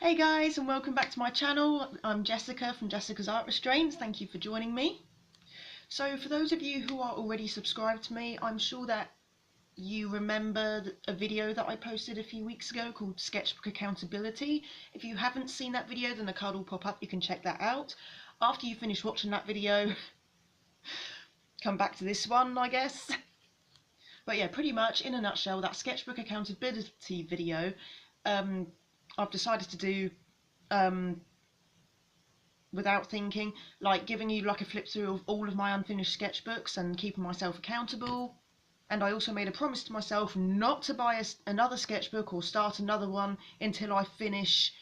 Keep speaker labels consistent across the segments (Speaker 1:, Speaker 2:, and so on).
Speaker 1: Hey guys, and welcome back to my channel. I'm Jessica from Jessica's Art Restraints. Thank you for joining me. So for those of you who are already subscribed to me, I'm sure that you remember a video that I posted a few weeks ago called Sketchbook Accountability. If you haven't seen that video, then a card will pop up, you can check that out. After you finish watching that video, come back to this one, I guess. But yeah, pretty much in a nutshell, that Sketchbook Accountability video, I've decided to do without thinking, like giving you like a flip through of all of my unfinished sketchbooks and keeping myself accountable. And I also made a promise to myself not to buy another sketchbook or start another one until I finish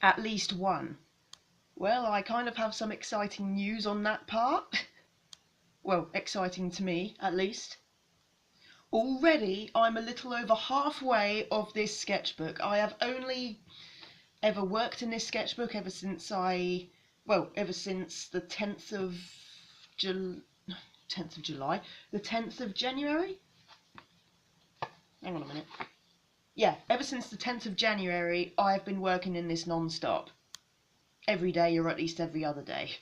Speaker 1: at least one. Well, I kind of have some exciting news on that part. Well, exciting to me at least. Already I'm a little over halfway of this sketchbook. I have only ever worked in this sketchbook ever since the 10th of July, the 10th of January. Hang on a minute. Yeah, ever since the 10th of January, I've been working in this non-stop. Every day or at least every other day.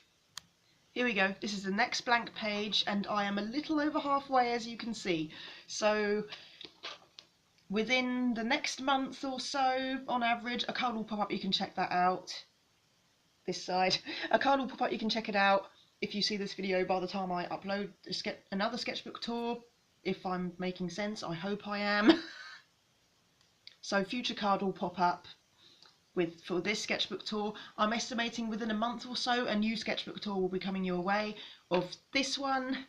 Speaker 1: Here we go. This is the next blank page, and I am a little over halfway, as you can see. So within the next month or so, on average, a card will pop up, you can check that out. This side. A card will pop up, you can check it out if you see this video by the time I upload another sketchbook tour. If I'm making sense, I hope I am. So future card will pop up for this sketchbook tour. I'm estimating within a month or so a new sketchbook tour will be coming your way of this one.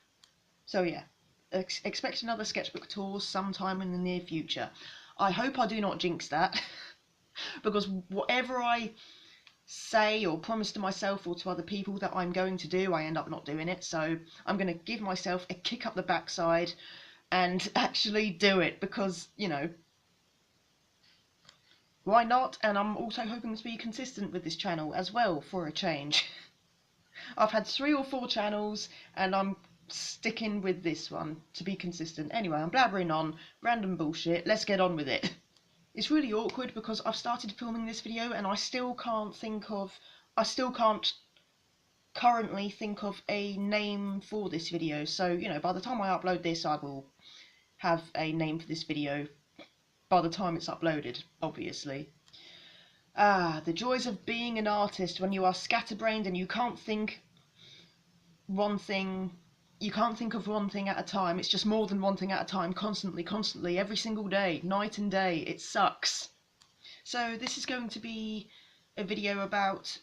Speaker 1: So yeah, expect another sketchbook tour sometime in the near future. I hope I do not jinx that, because whatever I say or promise to myself or to other people that I'm going to do, I end up not doing it. So I'm going to give myself a kick up the backside and actually do it, because, you know, why not? And I'm also hoping to be consistent with this channel as well, for a change. I've had 3 or 4 channels and I'm sticking with this one to be consistent. Anyway, I'm blabbering on, random bullshit, let's get on with it. It's really awkward because I've started filming this video and I still can't currently think of a name for this video. So, you know, by the time I upload this, I will have a name for this video by the time it's uploaded, obviously. The joys of being an artist when you are scatterbrained and you can't think of one thing at a time. It's just more than one thing at a time, constantly, every single day, night and day. It sucks. So this is going to be a video about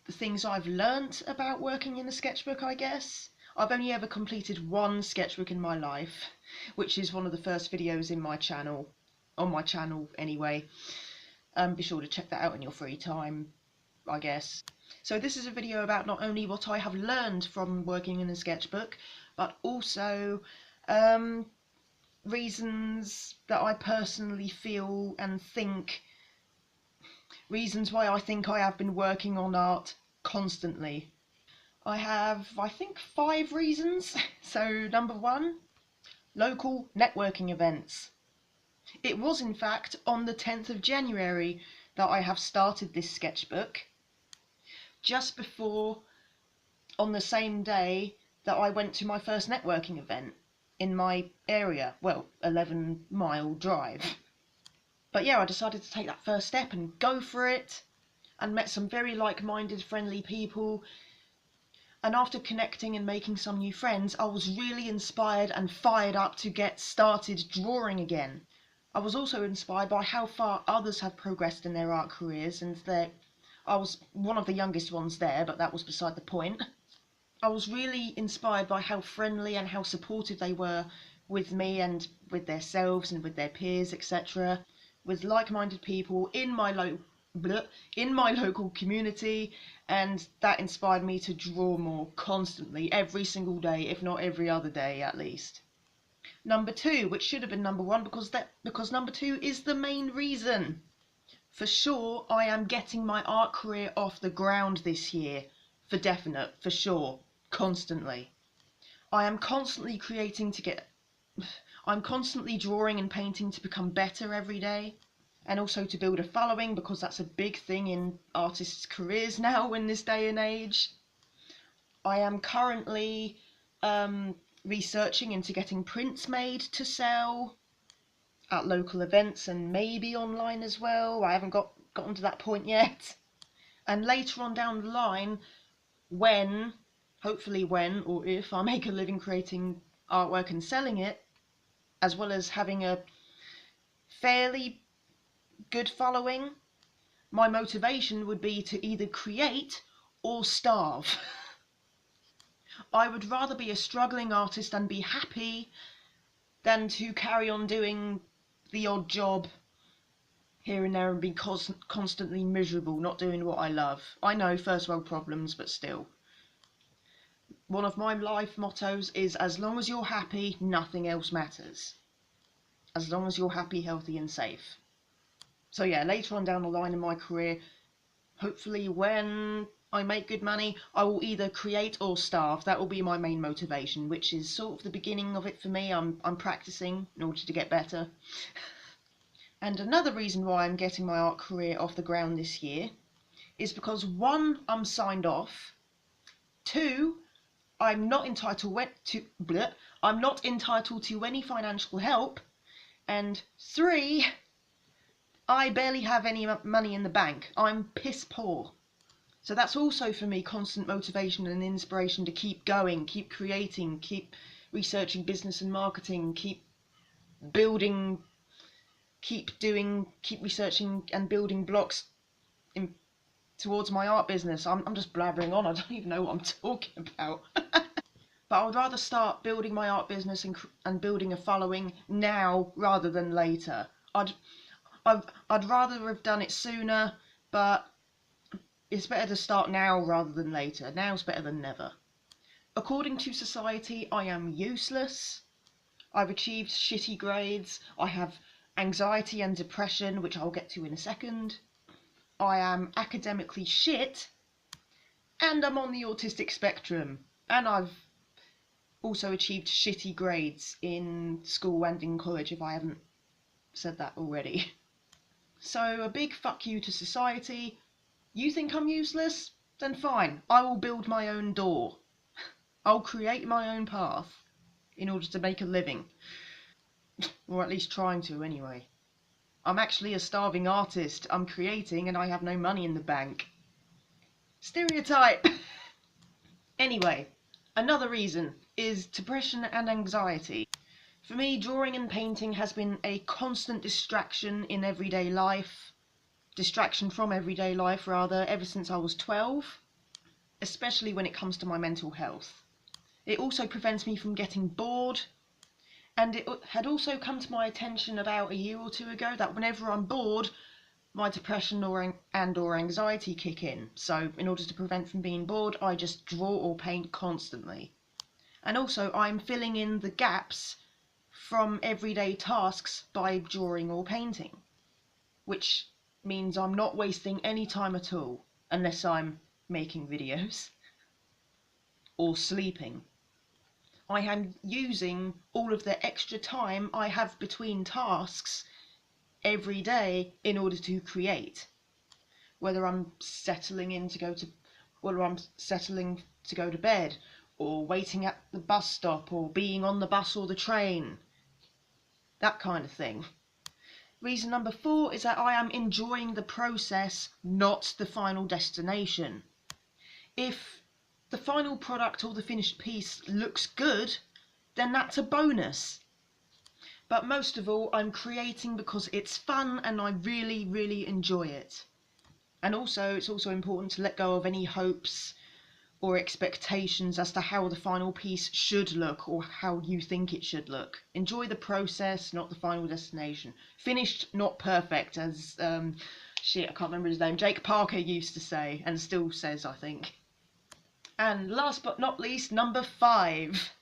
Speaker 1: the things I've learnt about working in a sketchbook, I guess. I've only ever completed one sketchbook in my life, which is one of the first videos in my channel, on my channel anyway. Be sure to check that out in your free time, I guess. So this is a video about not only what I have learned from working in a sketchbook, but also reasons that I personally feel and think, reasons why I think I have been working on art constantly. I have, I think, 5 reasons. So number 1, local networking events. It was in fact on the 10th of January that I have started this sketchbook, just before, on the same day that I went to my first networking event in my area, well, 11-mile drive. But yeah, I decided to take that first step and go for it, and met some very like-minded, friendly people. And after connecting and making some new friends, I was really inspired and fired up to get started drawing again. I was also inspired by how far others have progressed in their art careers, and I was one of the youngest ones there, but that was beside the point. I was really inspired by how friendly and how supportive they were with me and with themselves and with their peers, etc. With like-minded people in my local community, and that inspired me to draw more constantly, every single day, if not every other day at least. Number 2, which should have been number 1, because number 2 is the main reason. For sure, I am getting my art career off the ground this year, for definite, for sure, constantly. I'm constantly drawing and painting to become better every day. and also to build a following, because that's a big thing in artists' careers now in this day and age. I am currently researching into getting prints made to sell at local events and maybe online as well. I haven't gotten to that point yet. And later on down the line, when, hopefully when or if I make a living creating artwork and selling it, as well as having a fairly good following, my motivation would be to either create or starve. I would rather be a struggling artist and be happy than to carry on doing the odd job here and there and be constantly miserable, not doing what I love. I know, first world problems, but still. One of my life mottos is, as long as you're happy, nothing else matters. As long as you're happy, healthy and safe. So yeah, later on down the line in my career, hopefully when I make good money, I will either create or starve. That will be my main motivation, which is sort of the beginning of it for me. I'm practicing in order to get better. And another reason why I'm getting my art career off the ground this year is because 1, I'm signed off. 2, I'm not entitled to any financial help. And 3, I barely have any money in the bank. I'm piss poor. So that's also for me constant motivation and inspiration to keep going, keep creating, keep researching business and marketing, keep building, keep researching and building blocks towards my art business. I'm just blabbering on. I don't even know what I'm talking about. But I would rather start building my art business and building a following now rather than later. I'd rather have done it sooner, but it's better to start now rather than later. Now's better than never. According to society, I am useless. I've achieved shitty grades. I have anxiety and depression, which I'll get to in a second. I am academically shit. And I'm on the autistic spectrum. And I've also achieved shitty grades in school and in college, if I haven't said that already. So a big fuck you to society. You think I'm useless? Then fine, I will build my own door. I'll create my own path in order to make a living. Or at least trying to, anyway. I'm actually a starving artist. I'm creating and I have no money in the bank. Stereotype! Anyway, another reason is depression and anxiety. For me, drawing and painting has been a constant distraction in everyday life. Distraction from everyday life, rather, ever since I was 12. Especially when it comes to my mental health. It also prevents me from getting bored. And it had also come to my attention about a year or 2 ago that whenever I'm bored, my depression or anxiety kick in. So in order to prevent from being bored, I just draw or paint constantly. And also I'm filling in the gaps from everyday tasks by drawing or painting, which means I'm not wasting any time at all, unless I'm making videos or sleeping. I am using all of the extra time I have between tasks every day in order to create. Whether I'm settling to go to bed, or waiting at the bus stop, or being on the bus or the train. That kind of thing. Reason number 4 is that I am enjoying the process, not the final destination. If the final product or the finished piece looks good, then that's a bonus. But most of all, I'm creating because it's fun and I really, really enjoy it. And also, it's also important to let go of any hopes or expectations as to how the final piece should look or how you think it should look. Enjoy the process, not the final destination. Finished, not perfect, as, I can't remember his name, Jake Parker used to say, and still says, I think. And last but not least, number 5.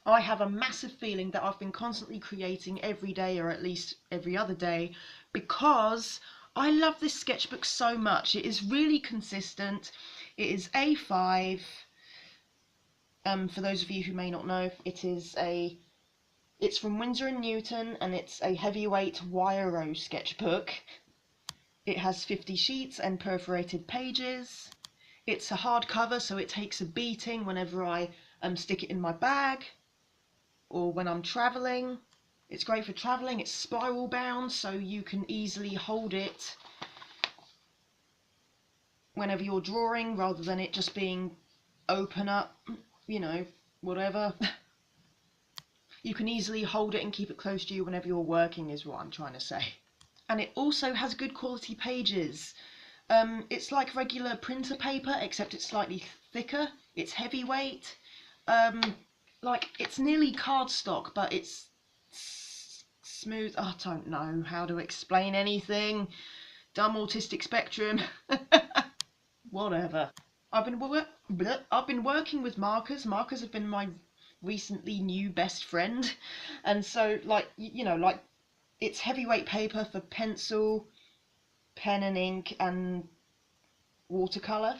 Speaker 1: I have a massive feeling that I've been constantly creating every day, or at least every other day, because I love this sketchbook so much. It is really consistent. It is A5. For those of you who may not know, it is a It's from Winsor & Newton and it's a heavyweight wire sketchbook. It has 50 sheets and perforated pages. It's a hardcover, so it takes a beating whenever I stick it in my bag or when I'm travelling. It's great for travelling. It's spiral bound, so you can easily hold it whenever you're drawing rather than it just being open up, you know, whatever. You can easily hold it and keep it close to you whenever you're working is what I'm trying to say. And it also has good quality pages. It's like regular printer paper, except it's slightly thicker. It's heavyweight. Like, it's nearly cardstock, but it's smooth. I don't know how to explain anything. Dumb autistic spectrum. Whatever. I've been working with markers. Markers have been my recently new best friend, and so, like, you know, like, it's heavyweight paper for pencil, pen and ink, and watercolor.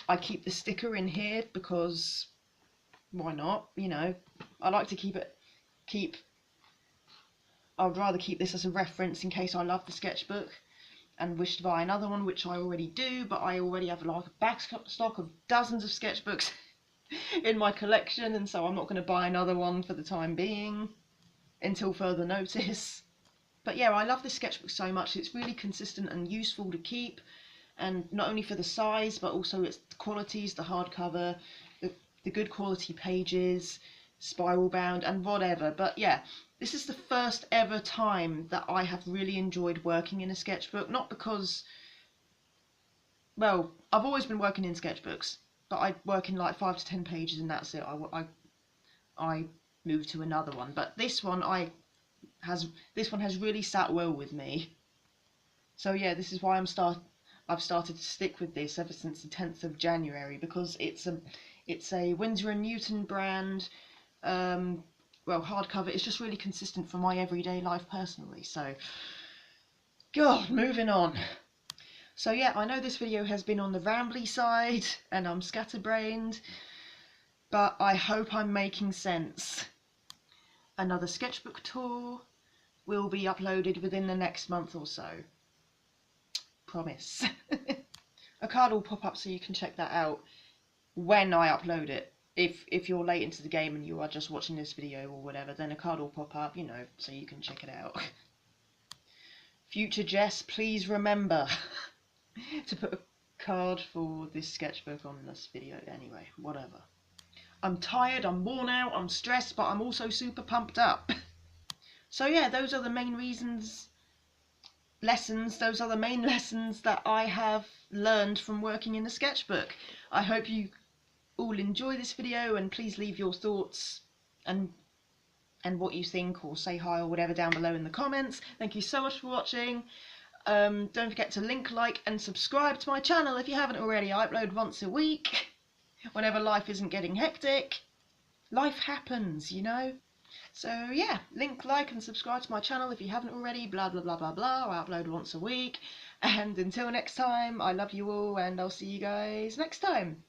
Speaker 1: I keep the sticker in here because why not? You know, I like to I'd rather keep this as a reference in case I love the sketchbook and wish to buy another one, which I already do, but I already have like a back stock of dozens of sketchbooks in my collection, and so I'm not going to buy another one for the time being until further notice. But yeah, I love this sketchbook so much. It's really consistent and useful to keep, and not only for the size but also its qualities, the hardcover, the good quality pages, spiral bound and whatever. But yeah, this is the first ever time that I have really enjoyed working in a sketchbook. Not because, well, I've always been working in sketchbooks, but I work in like 5 to 10 pages and that's it. I move to another one, but this one has really sat well with me. So yeah, this is why I've started to stick with this ever since the 10th of January, because it's a Winsor & Newton brand, well, hardcover. It's just really consistent for my everyday life personally. So, God, moving on. So yeah, I know this video has been on the rambly side and I'm scatterbrained, but I hope I'm making sense. Another sketchbook tour will be uploaded within the next month or so. Promise. A card will pop up so you can check that out when I upload it. If you're late into the game and you are just watching this video or whatever, then a card will pop up, you know, so you can check it out. Future Jess, please remember to put a card for this sketchbook on this video. Anyway, whatever. I'm tired, I'm worn out, I'm stressed, but I'm also super pumped up. So yeah, those are the main lessons that I have learned from working in a sketchbook. I hope you all enjoy this video, and please leave your thoughts and what you think, or say hi or whatever down below in the comments. Thank you so much for watching. Don't forget to like and subscribe to my channel if you haven't already. I upload once a week whenever life isn't getting hectic. Life happens, you know. So yeah, like and subscribe to my channel if you haven't already. Blah blah blah blah blah. I upload once a week. And until next time, I love you all, and I'll see you guys next time.